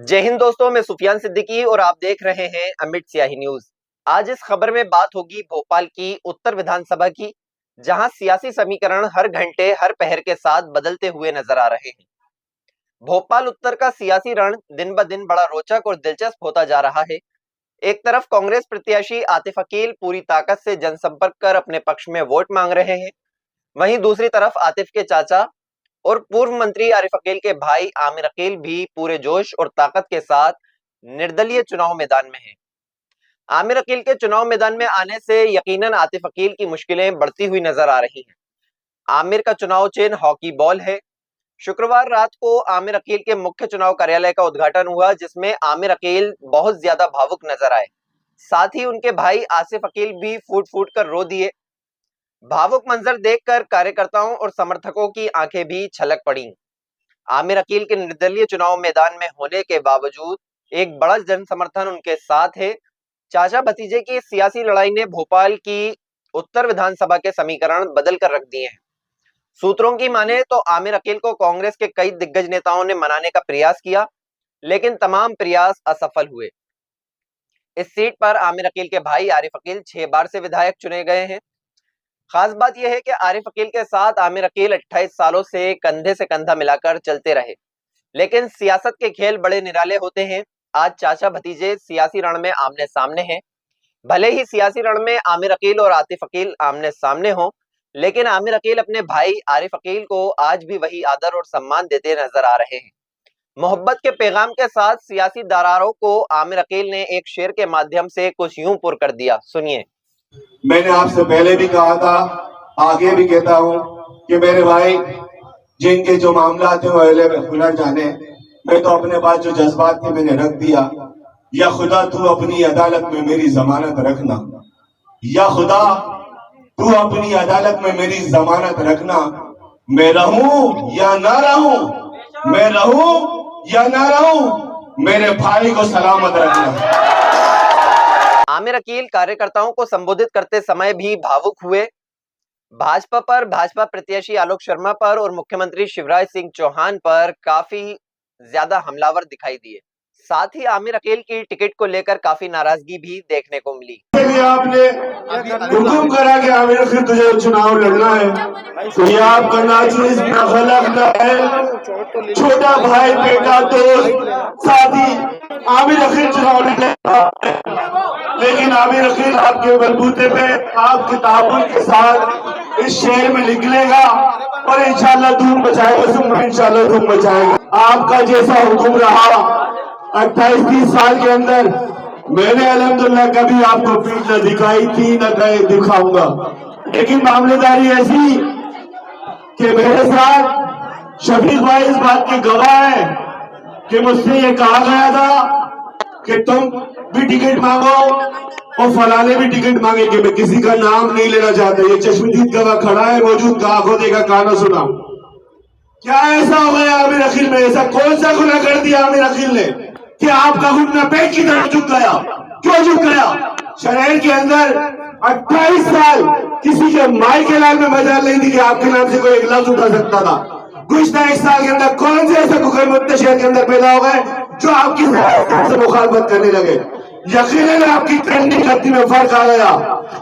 जय हिंद दोस्तों, मैं सुफियान सिद्दीकी और आप देख रहे हैं अमिट स्याही न्यूज। आज इस खबर में बात होगी भोपाल की उत्तर विधानसभा की, जहां सियासी समीकरण हर घंटे हर पहर के साथ बदलते हुए नजर आ रहे हैं। भोपाल उत्तर का सियासी रण दिन ब दिन बड़ा रोचक और दिलचस्प होता जा रहा है। एक तरफ कांग्रेस प्रत्याशी आतिफ अकील पूरी ताकत से जनसंपर्क कर अपने पक्ष में वोट मांग रहे हैं, वहीं दूसरी तरफ आतिफ के चाचा और पूर्व मंत्री आरिफ अकील के भाई आमिर अकील भी पूरे जोश और ताकत के साथ निर्दलीय चुनाव मैदान में हैं। आमिर अकील के चुनाव मैदान में आने से यकीनन आतिफ अकील की मुश्किलें बढ़ती हुई नजर आ रही हैं। आमिर का चुनाव चिन्ह हॉकी बॉल है। शुक्रवार रात को आमिर अकील के मुख्य चुनाव कार्यालय का उद्घाटन हुआ, जिसमें आमिर अकील बहुत ज्यादा भावुक नजर आए। साथ ही उनके भाई आसिफ अकील भी फूट फूट कर रो दिए। भावुक मंजर देखकर कार्यकर्ताओं और समर्थकों की आंखें भी छलक पड़ी। आमिर अकील के निर्दलीय चुनाव मैदान में होने के बावजूद एक बड़ा जन समर्थन उनके साथ है। चाचा भतीजे की सियासी लड़ाई ने भोपाल की उत्तर विधानसभा के समीकरण बदल कर रख दिए हैं। सूत्रों की माने तो आमिर अकील को कांग्रेस के कई दिग्गज नेताओं ने मनाने का प्रयास किया, लेकिन तमाम प्रयास असफल हुए। इस सीट पर आमिर अकील के भाई आरिफ अकील 6 बार से विधायक चुने गए हैं। खास बात यह है कि आरिफ अकील के साथ आमिर अकील 28 सालों से कंधे से कंधा मिलाकर चलते रहे, लेकिन सियासत के खेल बड़े निराले होते हैं। आज चाचा भतीजे सियासी रण में आमने सामने हैं। भले ही सियासी रण में आमिर अकील और आतिफ अकील आमने सामने हो, लेकिन आमिर अकील अपने भाई आरिफ अकील को आज भी वही आदर और सम्मान देते नजर आ रहे हैं। मोहब्बत के पैगाम के साथ सियासी दरारों को आमिर अकील ने एक शेर के माध्यम से कुछ यूं पुर कर दिया, सुनिए। मैंने आपसे पहले भी कहा था, आगे भी कहता हूं कि मेरे भाई जिनके जो मामला थे वो अहले खुला जाने, मैं तो अपने पास जो जज्बात थे मैंने रख दिया। या खुदा तू अपनी अदालत में मेरी जमानत रखना, या खुदा तू अपनी अदालत में मेरी जमानत रखना। मैं रहूं या ना रहूं, मैं रहूं या ना रहूं, मेरे भाई को सलामत रखना। आमिर अकील कार्यकर्ताओं को संबोधित करते समय भी भावुक हुए। भाजपा पर, भाजपा प्रत्याशी आलोक शर्मा पर और मुख्यमंत्री शिवराज सिंह चौहान पर काफी ज्यादा हमलावर दिखाई दिए। साथ ही आमिर अकील की टिकट को लेकर काफी नाराजगी भी देखने को मिली। आपने हुक्म करा कि आमिर अकील तुझे चुनाव लड़ना है, तो ये आप करना है। छोटा भाई, बेटा, दोस्त, साथी आमिर अकील चुनाव लड़ेगा, लेकिन आमिर अकील आपके बलबूते पे, आपके ताबुन के साथ इस शहर में निकलेगा और इंशाल्लाह धूम मचाएगा। इंशाल्लाह धूम मचाएगा। आपका जैसा हुक्म रहा 28-30 साल के अंदर, मैंने अल्हम्दुलिल्लाह कभी आपको पीठ न दिखाई थी, न कहीं दिखाऊंगा, लेकिन मामलेदारी ऐसी कि मेरे साथ शफीक भाई इस बात के गवाह है कि मुझसे ये कहा गया था कि तुम भी टिकट मांगो और फलाने भी टिकट मांगेंगे। मैं किसी का नाम नहीं लेना चाहता, ये चश्मदीद गवाह खड़ा है, मौजूद का, आंखों देखा कानों सुना। क्या ऐसा हो गया आमिर अकील में? ऐसा कौन सा गुनाह कर दिया आमिर अकील ने कि आपका घुटना पेट की तरफ झुक गया? क्यों झुक गया? शहर के अंदर 28 साल किसी के माई के लाल में मजाल नहीं थी कि आपके नाम से कोई एक लफ्ज उठा सकता था। गुज़श्ता 1 साल के अंदर कौन से ऐसे कुकरमुत्ते शहर के अंदर पैदा हो गए जो आपकी से मुखालफत करने लगे? यकीनन आपकी करनी करती में फर्क आ गया,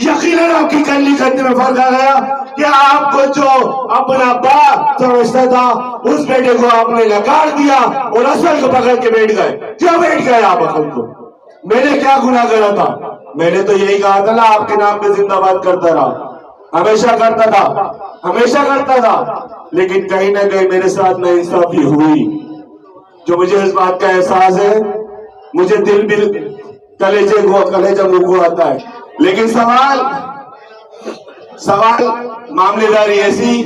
यकीनन आपकी करनी करती में फर्क आ गया कि आपको जो अपना बाप समझता था उस बेटे को आपने नकार दिया और असल को पकड़ के बैठ गए। क्यों बैठ गए आप असल को? मैंने क्या गुनाह करा था? मैंने तो यही कहा था ना, आपके नाम पे जिंदाबाद करता रहा, हमेशा करता था, हमेशा करता था, लेकिन कहीं ना कहीं मेरे साथ नाइंसाफी हुई। जो मुझे इस बात का एहसास है, मुझे दिल भी कलेजा मुंह को आता है, लेकिन सवाल मामलेदारी ऐसी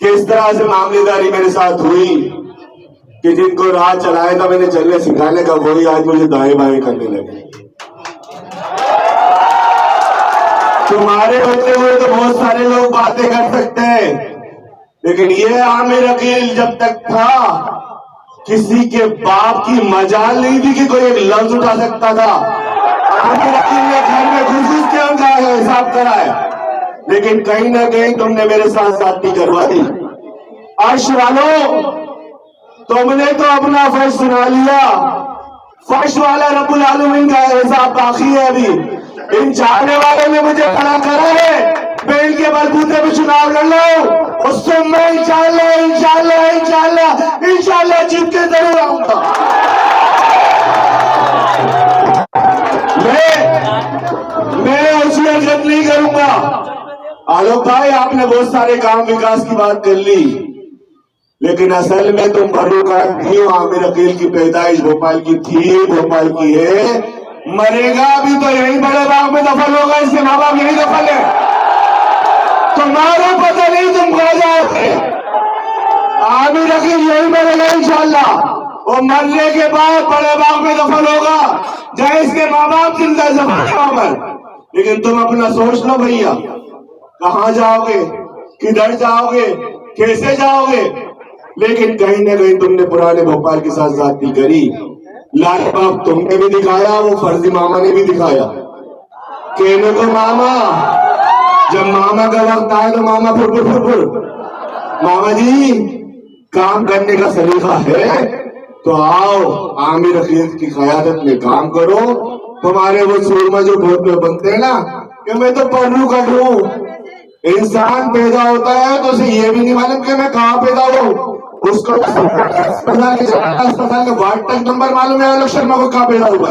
कि इस तरह से मामलेदारी मेरे साथ हुई कि जिनको राह चलाया था मैंने चलने सिखाने का, वही आज मुझे दाएं बाएं करने लगे। तुम्हारे होते हुए तो बहुत सारे लोग बातें कर सकते हैं, लेकिन ये आमिर अकील जब तक था किसी के बाप की मजाल नहीं थी कि कोई एक लफ्ज उठा सकता था। आमिर अकील ने घर में घुस के उनका हिसाब करा है, लेकिन कहीं ना कहीं तुमने मेरे साथ साथी करवा दी। अर्श वालों, तुमने तो अपना फर्ज सुना लिया, फर्श वाला रब्बुल आलमीन का हिसाब बाकी है। अभी इन चाहने वालों ने मुझे खड़ा करा है, मैं इनके बलबूते पे चुनाव लड़ रहा हूं। उससे मैं इंशाल्लाह इंशाल्लाह इंशाल्लाह इंशाल्लाह जीत के जरूर आऊंगा। मैं उसकी हरकत नहीं करूंगा। आलोक भाई, आपने बहुत सारे काम विकास की बात कर ली, लेकिन असल में तुम भरोका नहीं हो। आमिर अकील की पैदाइश भोपाल की थी, भोपाल की है, मरेगा भी तो यही बड़े बाग में दफन होगा। इसके माँ बाप यही दफन है। तुम्हारा पता नहीं तुम खा जाओगे। आमिर अकील यही मरेगा इंशाल्लाह। वो मरने के बाद बड़े बाग में दफन होगा, चाहे इसके माँ बाप जिंदा जमाने। लेकिन तुम अपना सोच लो भैया, कहां जाओगे, किधर जाओगे, कैसे जाओगे। लेकिन कहीं ना कहीं तुमने पुराने भोपाल के साथ जाती करी। लाजवाब तुमने भी दिखाया, वो फर्जी मामा ने भी दिखाया। कहने को मामा, जब मामा का वक्त आए तो मामा फुर फुर। मामा जी, काम करने का सलीका है तो आओ, आमिर अकील की क़यादत में काम करो। तुम्हारे वो सूरमा जो वोट में बनते हैं ना कि मैं तो पढ़ू कर लूं। इंसान पैदा होता है तो उसे ये भी नहीं मालूम कि मैं कहाँ पैदा हूँ। उसको अस्पताल का वार्ड तक नंबर मालूम है आलोक शर्मा को कहाँ पैदा हुआ।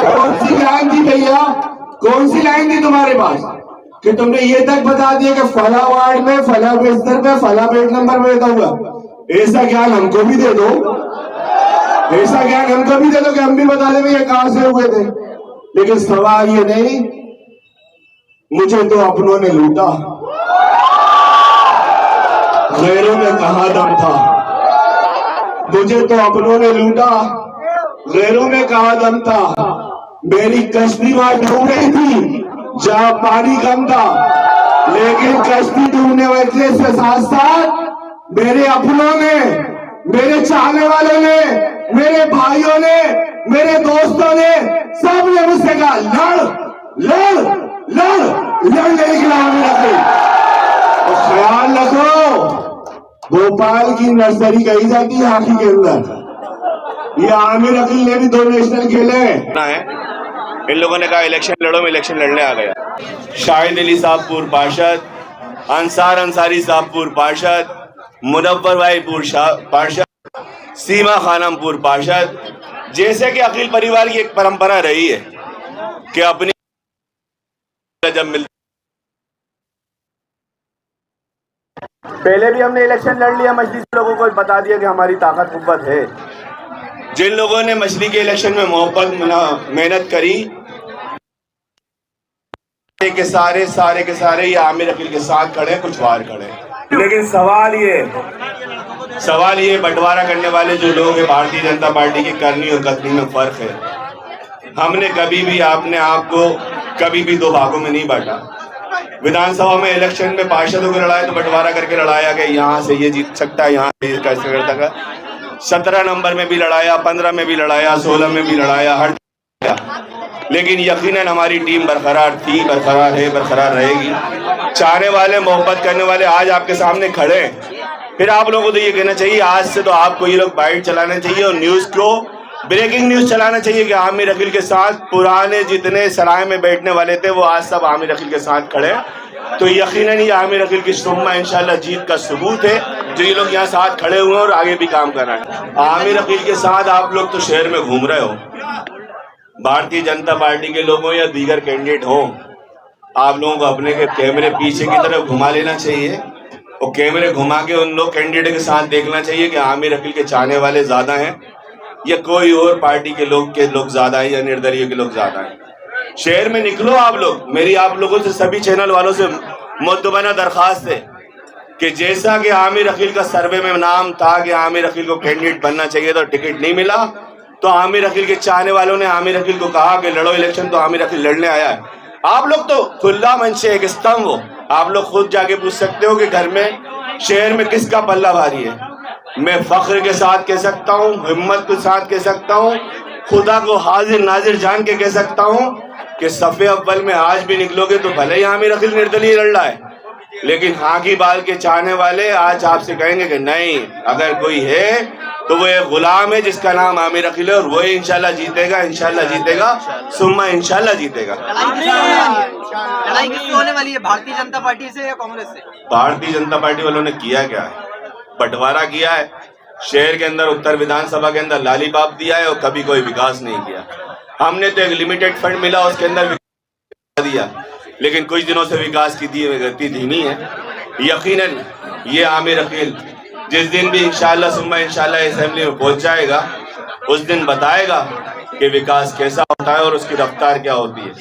कौन सी लाइन थी भैया, कौन सी लाइन थी तुम्हारे पास कि तुमने ये तक बता दिया कि फला वार्ड में फला बिस्तर पे फला बेड नंबर में पैदा हुआ। ऐसा ज्ञान हमको भी दे दो, ऐसा ज्ञान हमको भी दे दो कि हम भी बता दें ये कहां से हुए थे। लेकिन सवाल ये नहीं, मुझे तो अपनों ने लूटा, गैरों में कहां दम था। मुझे तो अपनों ने लूटा, गैरों में कहां दम था। मेरी कश्ती वहां डूब रही थी जहां पानी कम था, लेकिन कश्ती डूबने वाले से साथ साथ मेरे अपनों ने, मेरे चाहने वालों ने, मेरे भाइयों ने, मेरे दोस्तों ने, सब ने मुझसे कहा लड़ लड़ लड़ लड़ने के लिए। तो ख्याल रखो, भोपाल की नर्सरी कही जाती है आखी के अंदर। ये आमिर अकील ने भी 2 नेशनल खेले हैं। इन लोगों ने कहा इलेक्शन लड़ो, में इलेक्शन लड़ने आ गया। शाहिद अली साहब पूर्व पार्षद, अंसार अंसारी साहब पूर्व पार्षद, मुनव्वर भाई पूर्व पार्षद, सीमा खानम पूर्व पार्षद। जैसे कि अकील परिवार की एक परंपरा रही है कि अपनी जब मिलती, पहले भी हमने इलेक्शन लड़ लिया, मजलिस लोगों को बता दिया कि हमारी ताकत कुव्वत है। जिन लोगों ने मछली के इलेक्शन में मोहब्बत मेहनत करी के सारे ये आमिर अकील के साथ खड़े, कुछ बाहर खड़े। लेकिन सवाल ये बंटवारा करने वाले जो लोग हैं, भारतीय जनता पार्टी की करनी और कथनी में फर्क है। हमने कभी भी अपने आप को कभी भी 2 भागों में नहीं बांटा। विधानसभा में इलेक्शन में पार्षदों को लड़ाया तो बंटवारा करके लड़ाया कि यहाँ से ये जीत सकता है, यहाँ से कर सकता है। 17 नंबर में भी लड़ाया, 15 में भी लड़ाया, 16 में भी लड़ाया, हर। लेकिन यकीनन हमारी टीम बरकरार थी, बरकरार है, बरकरार रहेगी। चाहने वाले, मोहब्बत करने वाले आज आपके सामने खड़े हैं। फिर आप लोगों को तो ये कहना चाहिए, आज से तो आपको ये लोग बाइट चलाना चाहिए और न्यूज़ को ब्रेकिंग न्यूज़ चलाना चाहिए कि आमिर अकील के साथ पुराने जितने सराय में बैठने वाले थे वो आज सब आमिर अकील के साथ खड़े। तो यकीनन ये आमिर अकील की सुम्मा इंशाल्लाह जीत का सबूत है, जो ये लोग यहाँ साथ खड़े हुए हैं और आगे भी काम कर रहे हैं। आमिर अकील के साथ आप लोग तो शहर में घूम रहे हो, भारतीय जनता पार्टी के लोगों या दीगर कैंडिडेट हो, आप लोगों को अपने के कैमरे पीछे की तरफ घुमा लेना चाहिए और कैमरे घुमा के उन लोग कैंडिडेट के साथ देखना चाहिए कि आमिर अकील के चाहने वाले ज्यादा हैं या कोई और पार्टी के लोग ज्यादा हैं या निर्दलीय के लोग ज्यादा हैं। शहर में निकलो आप लोग। मेरी आप लोगों से, सभी चैनल वालों से मुद्दबाना दरखास्त है कि जैसा कि आमिर अकील का सर्वे में नाम था कि आमिर अकील को कैंडिडेट बनना चाहिए तो टिकट नहीं मिला, तो आमिर अकील के चाहने वालों ने आमिर अकील को कहा कि लड़ो इलेक्शन, तो आमिर अकील लड़ने आया है। आप लोग तो खुला मन से एक स्तंभ हो, आप लोग खुद जाके पूछ सकते हो कि घर में, शहर में किसका पल्ला भारी है। मैं फख्र के साथ कह सकता हूँ, हिम्मत के साथ कह सकता हूँ, खुदा को हाजिर नाजिर जान के कह सकता हूँ कि सफ़े अव्वल में आज भी निकलोगे तो भले ही आमिर अकील निर्दलीय लड़ रहा है, लेकिन हाँ की बाल के चाहने वाले आज आपसे कहेंगे कि नहीं, अगर कोई है तो वो एक गुलाम है जिसका नाम आमिर अकील है और वही इंशाल्लाह जीतेगा, इंशाल्लाह जीतेगा, सुम्मा इंशाल्लाह जीतेगा। लड़ाई किससे होने वाली है, भारतीय जनता पार्टी से या कांग्रेस से? भारतीय जनता पार्टी वालों ने किया क्या है? बंटवारा किया है, शहर के अंदर उत्तर विधानसभा के अंदर लालीपाप दिया है और कभी कोई विकास नहीं किया। हमने तो एक लिमिटेड फंड मिला उसके अंदर दिया, लेकिन कुछ दिनों से विकास की दी गति धीमी है। यकीनन ये आमिर अकील जिस दिन भी इंशाल्लाह सुम्मा इंशाल्लाह असेंबली में पहुंच जाएगा, उस दिन बताएगा कि विकास कैसा होता है और उसकी रफ्तार क्या होती है।